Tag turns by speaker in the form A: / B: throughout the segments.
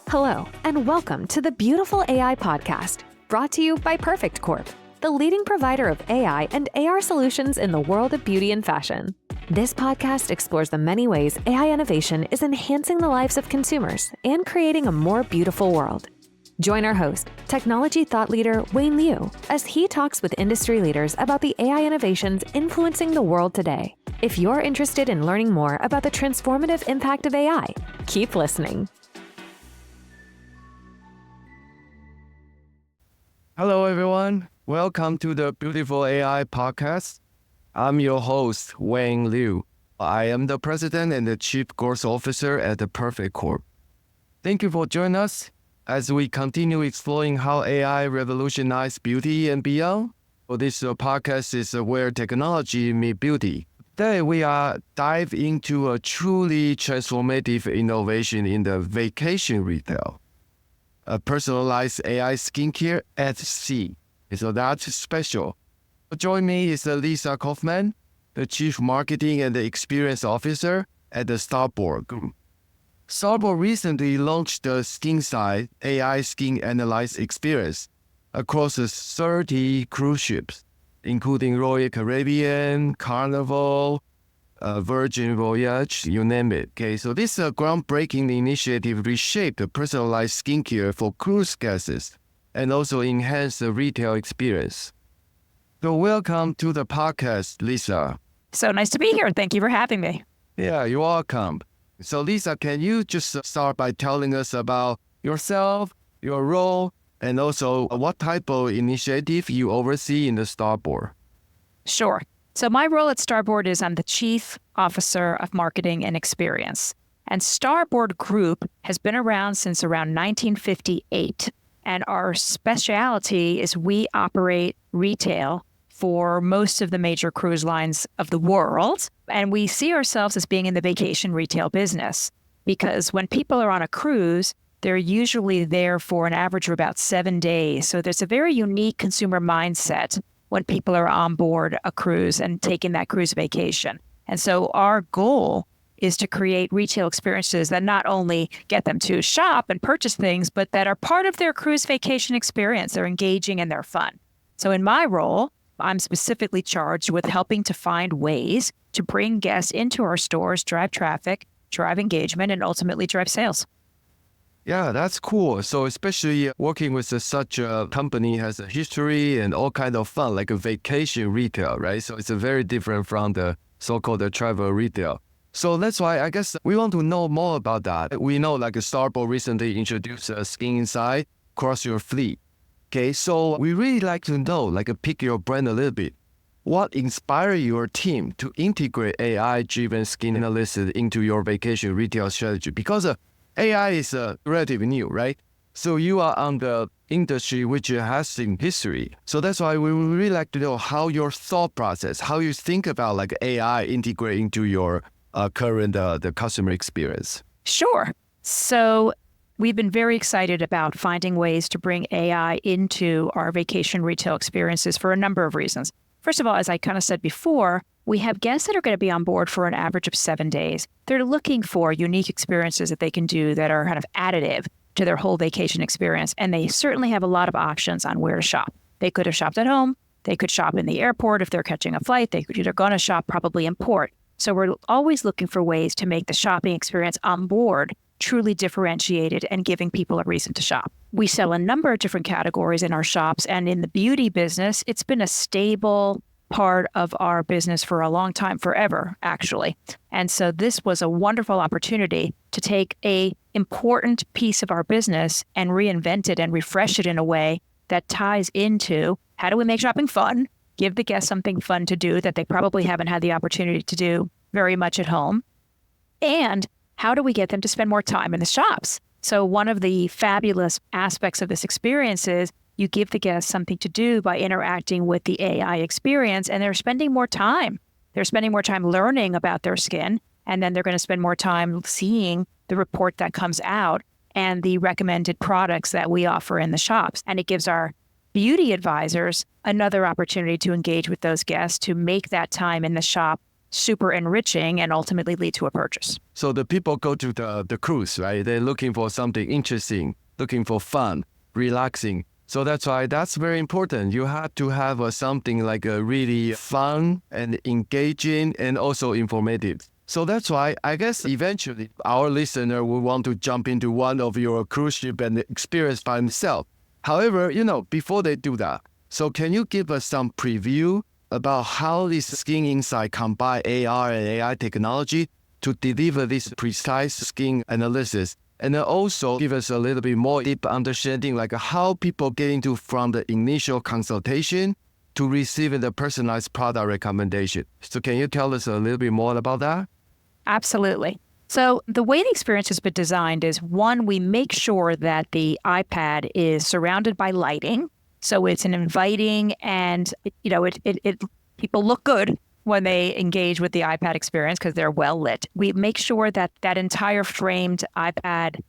A: Hello, and welcome to the Beautiful AI Podcast, brought to you by Perfect Corp, the leading provider of AI and AR solutions in the world of beauty and fashion. This podcast explores the many ways AI innovation is enhancing the lives of consumers and creating a more beautiful world. Join our host, technology thought leader Wayne Liu, as he talks with industry leaders about the AI innovations influencing the world today. If you're interested in learning more about the transformative impact of AI, keep listening.
B: Hello, everyone. Welcome to the Beautiful AI Podcast. I'm your host, Wayne Liu. I am the President and the Chief Growth Officer at the Perfect Corp. Thank you for joining us as we continue exploring how AI revolutionized beauty and beyond. This podcast is where technology meets beauty. Today, we are dive into a truly transformative innovation in the vacation retail. A personalized AI skincare at sea. So that's special. Join me is Lisa Kauffman, the Chief Marketing and Experience Officer at the Starboard Group. Starboard recently launched the SkInsight AI skin analyze experience across 30 cruise ships, including Royal Caribbean, Carnival, Virgin Voyages, you name it. Okay, so this groundbreaking initiative reshaped the personalized skincare for cruise guests and also enhanced the retail experience. So welcome to the podcast, Lisa.
C: So nice to be here. Thank you for having me.
B: Yeah, you're welcome. So Lisa, can you just start by telling us about yourself, your role, and also what type of initiative you oversee in the Starboard?
C: Sure. So my role at Starboard is I'm the Chief Officer of Marketing and Experience. And Starboard Group has been around since around 1958. And our specialty is we operate retail for most of the major cruise lines of the world. And we see ourselves as being in the vacation retail business because when people are on a cruise, they're usually there for an average of about 7 days. So there's a very unique consumer mindset when people are on board a cruise and taking that cruise vacation. And so our goal is to create retail experiences that not only get them to shop and purchase things, but that are part of their cruise vacation experience. They're engaging and they're fun. So in my role, I'm specifically charged with helping to find ways to bring guests into our stores, drive traffic, drive engagement, and ultimately drive sales.
B: Yeah, that's cool. So especially working with such a company has a history and all kind of fun, like a vacation retail, right? So it's very different from the so-called travel retail. So that's why I guess we want to know more about that. We know like Starboard recently introduced SkInsight across your fleet. Okay, so we really like to know, like pick your brain a little bit. What inspired your team to integrate AI-driven skin analysis into your vacation retail strategy? Because AI is relatively new, right? So you are on the industry which has some history. So that's why we would really like to know how your thought process, how you think about like AI integrate into your current the customer experience.
C: Sure. So we've been very excited about finding ways to bring AI into our vacation retail experiences for a number of reasons. First of all, as I kind of said before, we have guests that are going to be on board for an average of 7 days. They're looking for unique experiences that they can do that are kind of additive to their whole vacation experience. And they certainly have a lot of options on where to shop. They could have shopped at home. They could shop in the airport if they're catching a flight. They're going to shop probably in port. So we're always looking for ways to make the shopping experience on board truly differentiated and giving people a reason to shop. We sell a number of different categories in our shops, and in the beauty business, it's been a stable part of our business for a long time, forever, actually. And so this was a wonderful opportunity to take a important piece of our business and reinvent it and refresh it in a way that ties into how do we make shopping fun, give the guests something fun to do that they probably haven't had the opportunity to do very much at home, and how do we get them to spend more time in the shops? So one of the fabulous aspects of this experience is you give the guests something to do by interacting with the AI experience, and they're spending more time. They're spending more time learning about their skin, and then they're going to spend more time seeing the report that comes out and the recommended products that we offer in the shops. And it gives our beauty advisors another opportunity to engage with those guests to make that time in the shop super enriching and ultimately lead to a purchase.
B: So the people go to the cruise, right? They're looking for something interesting, looking for fun, relaxing. So that's why that's very important. You have to have something like a really fun and engaging and also informative. So that's why I guess eventually our listener will want to jump into one of your cruise ship and experience by himself. However, before they do that, so can you give us some preview about how this SkInsight combine AR and AI technology to deliver this precise skin analysis? And then also give us a little bit more deep understanding, like how people get into from the initial consultation to receiving the personalized product recommendation. So can you tell us a little bit more about that?
C: Absolutely. So the way the experience has been designed is, one, we make sure that the iPad is surrounded by lighting. So it's an inviting and, people look good when they engage with the iPad experience because they're well lit. We make sure that that entire framed iPad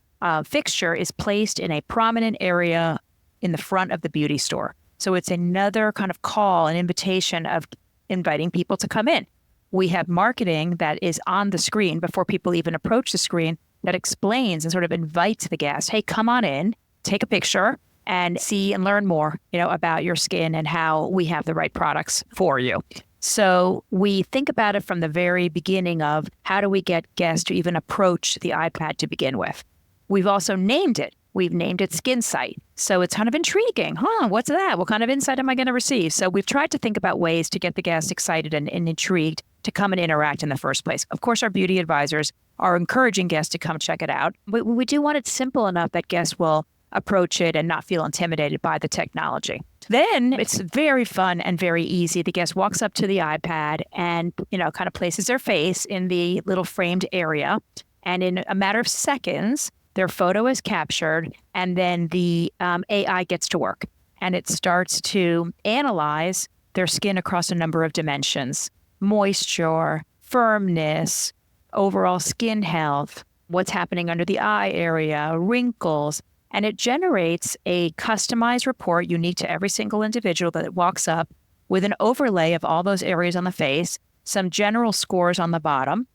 C: fixture is placed in a prominent area in the front of the beauty store. So it's another kind of call, an invitation of inviting people to come in. We have marketing that is on the screen before people even approach the screen that explains and sort of invites the guest, hey, come on in, take a picture, and see and learn more, about your skin and how we have the right products for you. So we think about it from the very beginning of how do we get guests to even approach the iPad to begin with. We've also named it. We've named it SkInsight. So it's kind of intriguing. What's that? What kind of insight am I going to receive? So we've tried to think about ways to get the guests excited and intrigued to come and interact in the first place. Of course, our beauty advisors are encouraging guests to come check it out. But we do want it simple enough that guests will approach it and not feel intimidated by the technology. Then it's very fun and very easy. The guest walks up to the iPad and, kind of places their face in the little framed area. And in a matter of seconds, their photo is captured and then the AI gets to work. And it starts to analyze their skin across a number of dimensions: moisture, firmness, overall skin health, what's happening under the eye area, wrinkles. And it generates a customized report unique to every single individual that walks up with an overlay of all those areas on the face, some general scores on the bottom,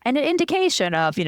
C: and an indication of,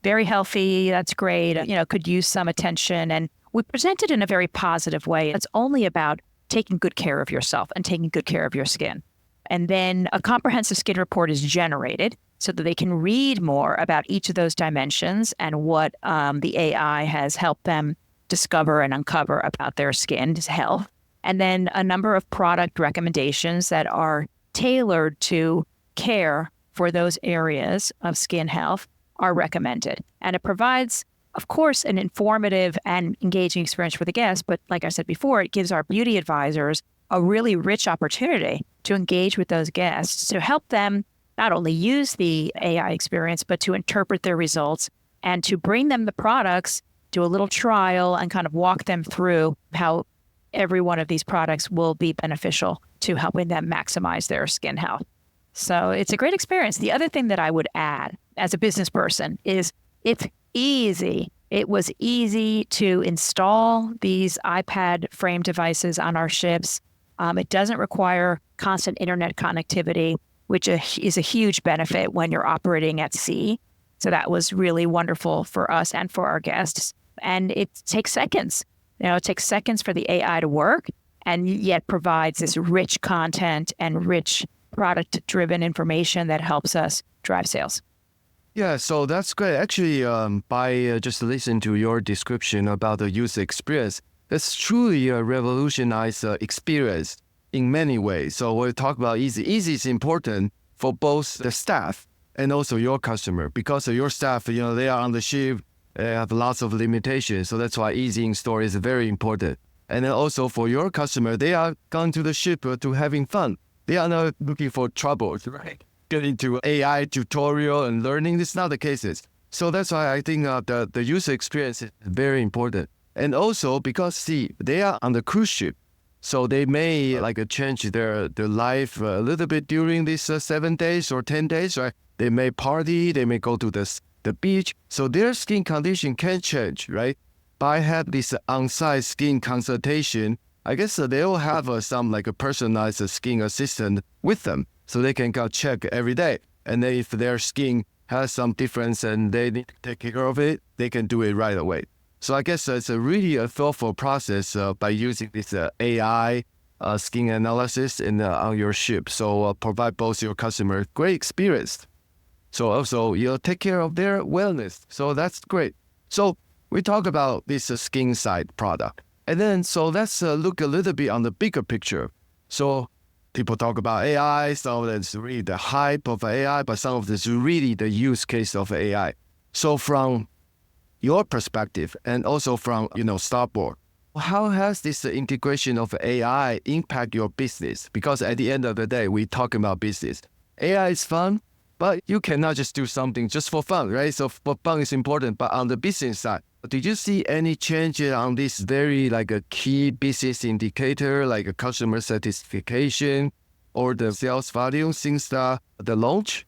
C: very healthy, that's great, could use some attention. And we present it in a very positive way. It's only about taking good care of yourself and taking good care of your skin. And then a comprehensive skin report is generated so that they can read more about each of those dimensions and what the AI has helped them discover and uncover about their skin's health. And then a number of product recommendations that are tailored to care for those areas of skin health are recommended. And it provides, of course, an informative and engaging experience for the guests. But like I said before, it gives our beauty advisors a really rich opportunity to engage with those guests to help them not only use the AI experience, but to interpret their results and to bring them the products, do a little trial and kind of walk them through how every one of these products will be beneficial to helping them maximize their skin health. So it's a great experience. The other thing that I would add as a business person is it's easy. It was easy to install these iPad frame devices on our ships. It doesn't require constant internet connectivity, which is a huge benefit when you're operating at sea. So that was really wonderful for us and for our guests. And it takes seconds. It takes seconds for the AI to work and yet provides this rich content and rich product-driven information that helps us drive sales.
B: Yeah, so that's great. Actually, by just listening to your description about the user experience, it's truly a revolutionized experience in many ways. So we'll talk about easy. Easy is important for both the staff and also your customer, because your staff, they are on the ship, they have lots of limitations. So that's why easy in store is very important. And then also for your customer, they are going to the ship to having fun. They are not looking for trouble, right? Getting to AI tutorial and learning. This is not the cases. So that's why I think the user experience is very important. And also because, they are on the cruise ship. So they may change their life a little bit during these 7 days or 10 days, right? They may party, they may go to the beach. So their skin condition can change, right? By have this on-site skin consultation, I guess they will have some a personalized skin assistant with them. so they can go check every day. And then if their skin has some difference and they need to take care of it, they can do it right away. So I guess it's a really a thoughtful process by using this AI skin analysis on your ship. So provide both your customer great experience. So also you'll take care of their wellness. So that's great. So we talk about this SkInsight product. And then so let's look a little bit on the bigger picture. So people talk about AI, some of it's really the hype of AI, but some of it's really the use case of AI. So from your perspective and also from, Starboard, how has this integration of AI impact your business? Because at the end of the day, we're talking about business. AI is fun, but you cannot just do something just for fun, right? So for fun is important, but on the business side, did you see any changes on this very like a key business indicator, like a customer satisfaction or the sales value since the launch?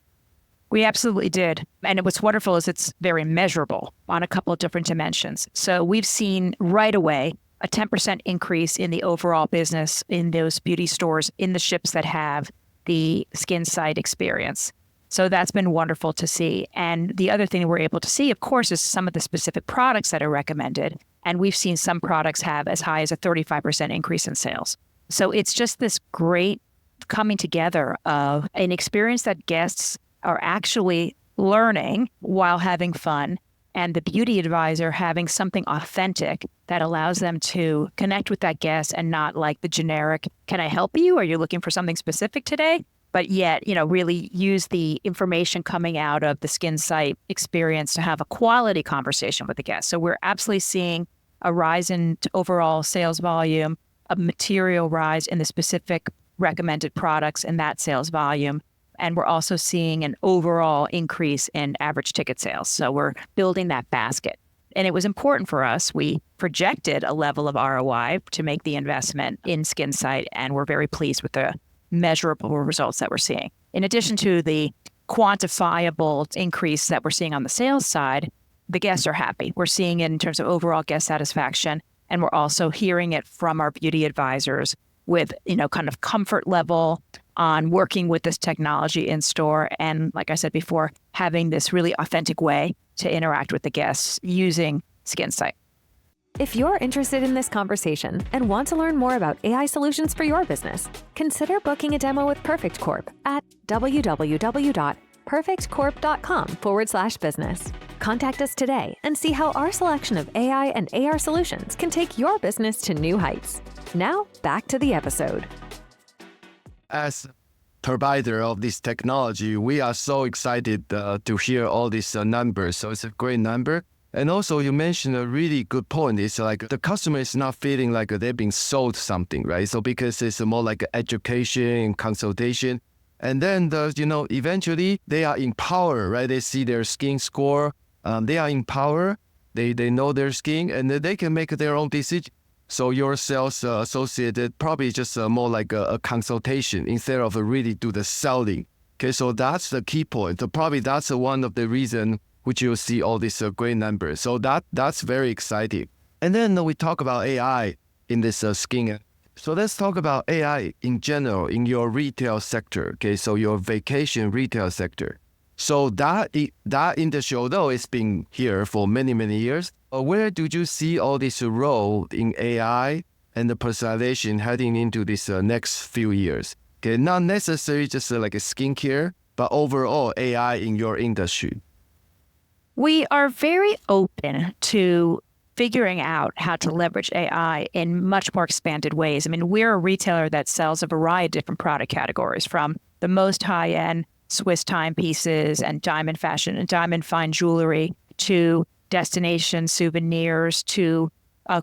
C: We absolutely did. And what's wonderful is it's very measurable on a couple of different dimensions. So we've seen right away a 10% increase in the overall business in those beauty stores in the ships that have the SkInsight experience. So that's been wonderful to see. And the other thing we're able to see, of course, is some of the specific products that are recommended. And we've seen some products have as high as a 35% increase in sales. So it's just this great coming together of an experience that guests are actually learning while having fun, and the beauty advisor having something authentic that allows them to connect with that guest and not like the generic, can I help you? Are you looking for something specific today? But yet, really use the information coming out of the SkInsight experience to have a quality conversation with the guest. So we're absolutely seeing a rise in overall sales volume, a material rise in the specific recommended products and that sales volume. And we're also seeing an overall increase in average ticket sales. So we're building that basket. And it was important for us. We projected a level of ROI to make the investment in SkInsight, and we're very pleased with the measurable results that we're seeing. In addition to the quantifiable increase that we're seeing on the sales side, the guests are happy. We're seeing it in terms of overall guest satisfaction, and we're also hearing it from our beauty advisors with, kind of comfort level on working with this technology in store. And like I said before, having this really authentic way to interact with the guests using SkInsight.
A: If you're interested in this conversation and want to learn more about AI solutions for your business, consider booking a demo with Perfect Corp at www.perfectcorp.com/business. Contact us today and see how our selection of AI and AR solutions can take your business to new heights. Now, back to the episode.
B: As provider of this technology, we are so excited to hear all these numbers. So it's a great number. And also you mentioned a really good point. It's like the customer is not feeling like they're being sold something, right? So because it's more like education and consultation. And then, eventually they are empowered, right? They see their skin score. They are empowered. They know their skin and they can make their own decision. So your sales associated probably just more like a consultation instead of really do the selling. Okay, so that's the key point. So probably that's one of the reasons which you'll see all these great numbers. So that's very exciting. And then we talk about AI in this skin. So let's talk about AI in general in your retail sector. Okay, so your vacation retail sector. So that industry, although it's been here for many, many years, where do you see all this role in AI and the personalization heading into this next few years? Okay, not necessarily just like a skincare, but overall AI in your industry.
C: We are very open to figuring out how to leverage AI in much more expanded ways. I mean, we're a retailer that sells a variety of different product categories, from the most high-end Swiss timepieces and diamond fashion and diamond fine jewelry to destination souvenirs to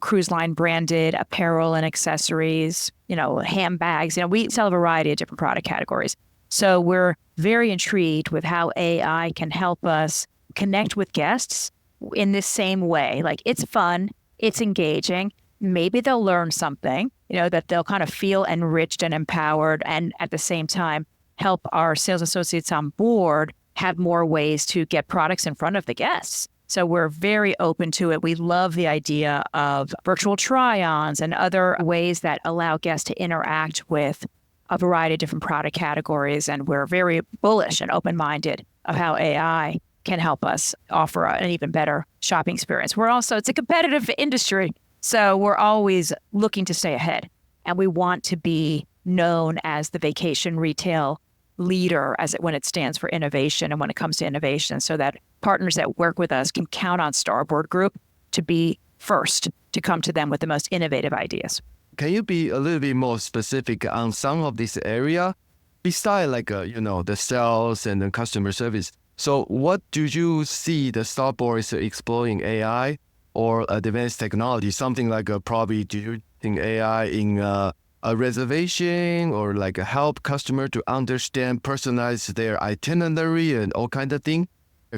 C: cruise line branded apparel and accessories, handbags. We sell a variety of different product categories. So we're very intrigued with how AI can help us connect with guests in this same way. Like, it's fun, it's engaging. Maybe they'll learn something, that they'll kind of feel enriched and empowered, and at the same time help our sales associates on board have more ways to get products in front of the guests. So we're very open to it. We love the idea of virtual try-ons and other ways that allow guests to interact with a variety of different product categories, and we're very bullish and open-minded of how AI can help us offer an even better shopping experience. It's a competitive industry, so we're always looking to stay ahead. And we want to be known as the vacation retail leader when it stands for innovation and when it comes to innovation, so that partners that work with us can count on Starboard Group to be first to come to them with the most innovative ideas.
B: Can you be a little bit more specific on some of this area besides the sales and the customer service? So what do you see the Starboard is exploring AI or advanced technology? Something like probably do you think AI in a reservation or like help customer to understand, personalize their itinerary and all kind of thing?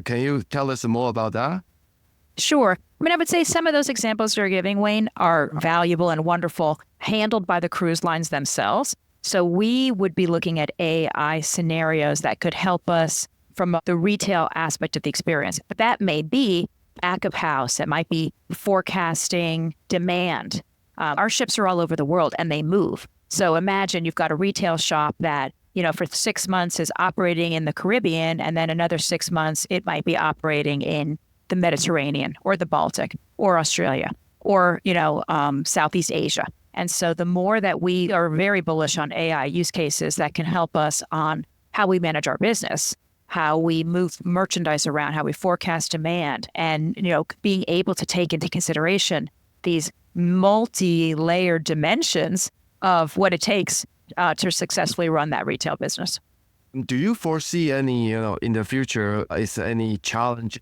B: Can you tell us more about that?
C: Sure. I would say some of those examples you're giving, Wayne, are valuable and wonderful, handled by the cruise lines themselves. So we would be looking at AI scenarios that could help us from the retail aspect of the experience. But that may be back of house. It might be forecasting demand. Our ships are all over the world and they move. So imagine you've got a retail shop that, for 6 months is operating in the Caribbean, and then another 6 months it might be operating in the Mediterranean or the Baltic or Australia or, Southeast Asia. And so the more that we are very bullish on AI use cases that can help us on how we manage our business, how we move merchandise around, how we forecast demand, and, being able to take into consideration these multi-layered dimensions of what it takes to successfully run that retail business.
B: Do you foresee any, in the future, is any challenge,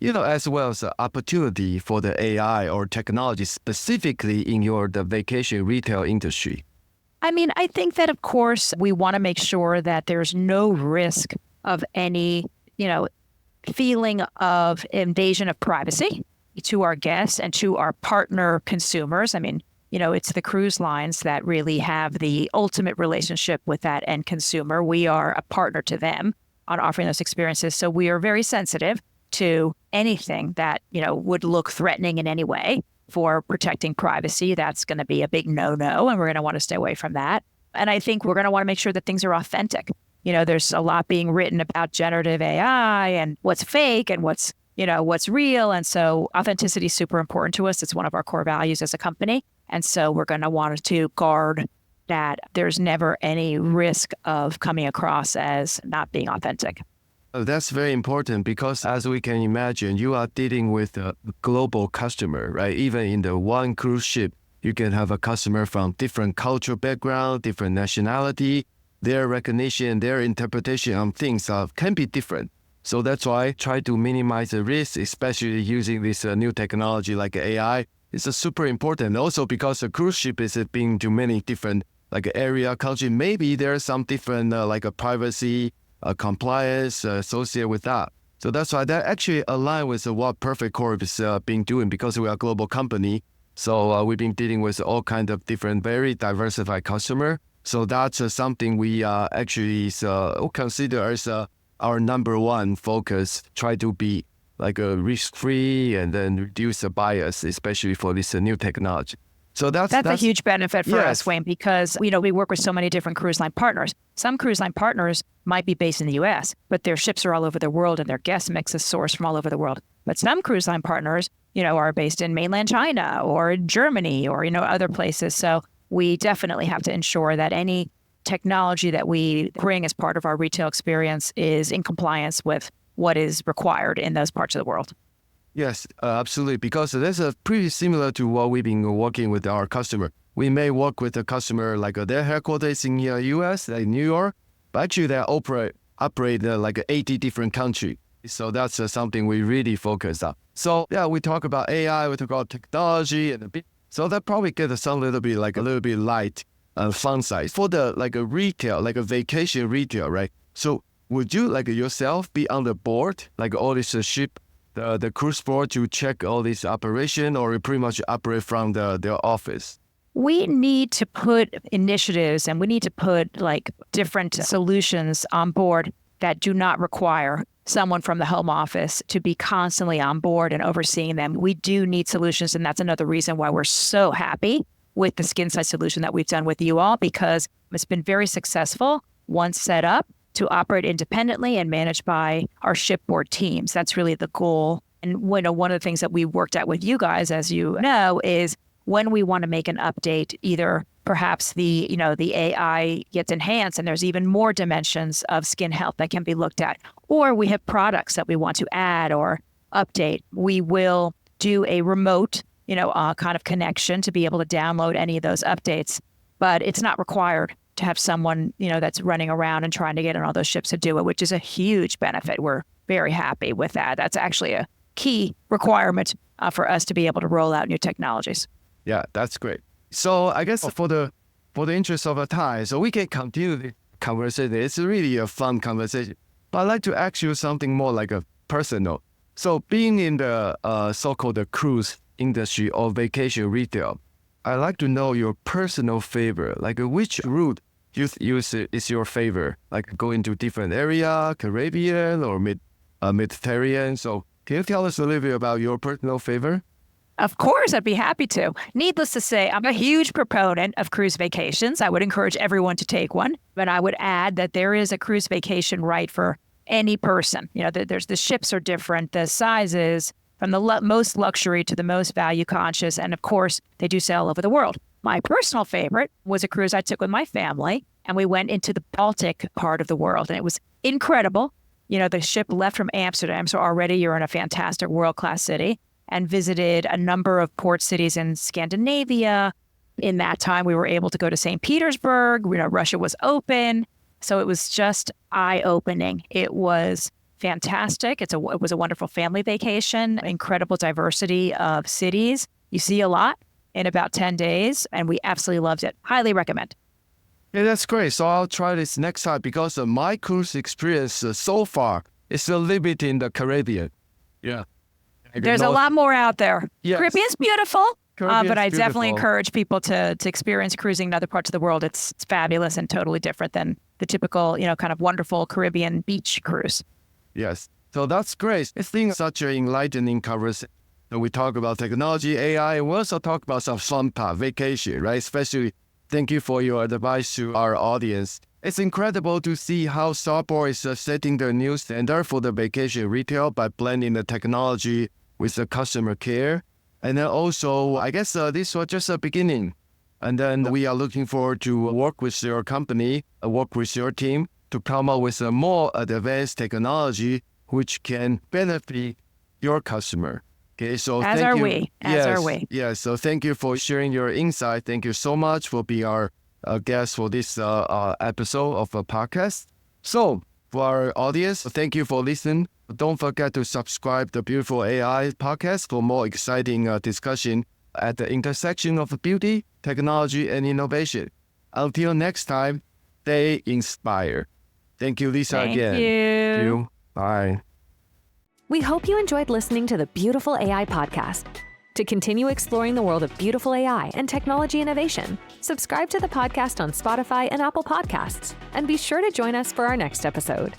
B: as well as opportunity for the AI or technology specifically in the vacation retail industry?
C: I think that, of course, we want to make sure that there's no risk of any, feeling of invasion of privacy to our guests and to our partner consumers. It's the cruise lines that really have the ultimate relationship with that end consumer. We are a partner to them on offering those experiences. So we are very sensitive to anything that, would look threatening in any way for protecting privacy. That's going to be a big no-no, and we're going to want to stay away from that. And I think we're going to want to make sure that things are authentic. There's a lot being written about generative AI and what's fake and what's real. And so authenticity is super important to us. It's one of our core values as a company. And so we're going to want to guard that there's never any risk of coming across as not being authentic.
B: That's very important because, as we can imagine, you are dealing with a global customer, right? Even in the one cruise ship, you can have a customer from different cultural background, different nationality. Their recognition, their interpretation of things can be different. So that's why I try to minimize the risk, especially using this new technology like AI. It's super important. Also because a cruise ship is being to many different area, country. Maybe there's some different privacy, compliance associated with that. So that's why that actually aligns with what Perfect Corp is been doing because we are a global company. So we've been dealing with all kinds of different, very diversified customer. So that's something we actually consider as our number one focus. Try to be risk-free and then reduce the bias, especially for this new technology. So that's
C: a huge benefit for us, Wayne, because we work with so many different cruise line partners. Some cruise line partners might be based in the U.S., but their ships are all over the world and their guest mix is sourced from all over the world. But some cruise line partners, are based in mainland China or in Germany or, other places. So we definitely have to ensure that any technology that we bring as part of our retail experience is in compliance with what is required in those parts of the world.
B: Yes, absolutely. Because that's pretty similar to what we've been working with our customer. We may work with a customer their headquarters in the U.S., like New York, but actually they operate 80 different countries. So that's something we really focus on. So yeah, we talk about AI, we talk about technology, and a bit. So that probably gets us a little bit light fun side for the a retail, a vacation retail, right? So would you yourself be on the board, all this ship? The cruise board to check all this operation, or you pretty much operate from their office?
C: We need to put initiatives and we need to put different solutions on board that do not require someone from the home office to be constantly on board and overseeing them. We do need solutions, and that's another reason why we're so happy with the SkInsight solution that we've done with you all, because it's been very successful once set up to operate independently and managed by our shipboard teams. That's really the goal. And one of the things that we worked at with you guys, as you know, is when we want to make an update, either perhaps the AI gets enhanced and there's even more dimensions of skin health that can be looked at, or we have products that we want to add or update, we will do a remote, kind of connection to be able to download any of those updates. But it's not required to have someone, that's running around and trying to get on all those ships to do it, which is a huge benefit. We're very happy with that. That's actually a key requirement for us to be able to roll out new technologies.
B: Yeah, that's great. So I guess for the interest of time, so we can continue the conversation. It's really a fun conversation. But I'd like to ask you something more like a personal. So being in the so-called cruise industry or vacation retail, I'd like to know your personal favorite, like which route you use is your favorite, like going to different area, Caribbean or Mediterranean. So can you tell us a little bit about your personal favorite?
C: Of course, I'd be happy to. Needless to say, I'm a huge proponent of cruise vacations. I would encourage everyone to take one, but I would add that there is a cruise vacation right for any person. There's the ships are different, the sizes, from the most luxury to the most value conscious. And of course, they do sail all over the world. My personal favorite was a cruise I took with my family, and we went into the Baltic part of the world, and it was incredible. The ship left from Amsterdam, so already you're in a fantastic world-class city, and visited a number of port cities in Scandinavia. In that time, we were able to go to St. Petersburg. Russia was open. So it was just eye-opening. It was fantastic. It was a wonderful family vacation, incredible diversity of cities. You see a lot in about 10 days, and we absolutely loved it. Highly recommend.
B: Yeah, that's great. So I'll try this next time because my cruise experience so far is limited in the Caribbean. Yeah.
C: There's a lot more out there.
B: Yes.
C: Caribbean's beautiful, but I definitely
B: beautiful.
C: encourage people to experience cruising in other parts of the world. It's fabulous and totally different than the typical, kind of wonderful Caribbean beach cruise.
B: Yes. So that's great. It's been such an enlightening conversation. We talk about technology, AI, and we also talk about some fun part, vacation, right? Especially thank you for your advice to our audience. It's incredible to see how Starboard is setting the new standard for the vacation retail by blending the technology with the customer care. And then also, I guess this was just a beginning. And then we are looking forward to work with your company, work with your team to come up with a more advanced technology which can benefit your customer. Okay, so
C: As
B: thank
C: are
B: you.
C: we.
B: Yes,
C: As are we.
B: Yes, so thank you for sharing your insight. Thank you so much for being our guest for this episode of a podcast. So for our audience, thank you for listening. Don't forget to subscribe to the Beautiful AI podcast for more exciting discussion at the intersection of beauty, technology, and innovation. Until next time, stay inspired. Thank you, Lisa, again.
C: Thank you.
B: Bye.
A: We hope you enjoyed listening to the Beautiful AI podcast. To continue exploring the world of beautiful AI and technology innovation, subscribe to the podcast on Spotify and Apple Podcasts, and be sure to join us for our next episode.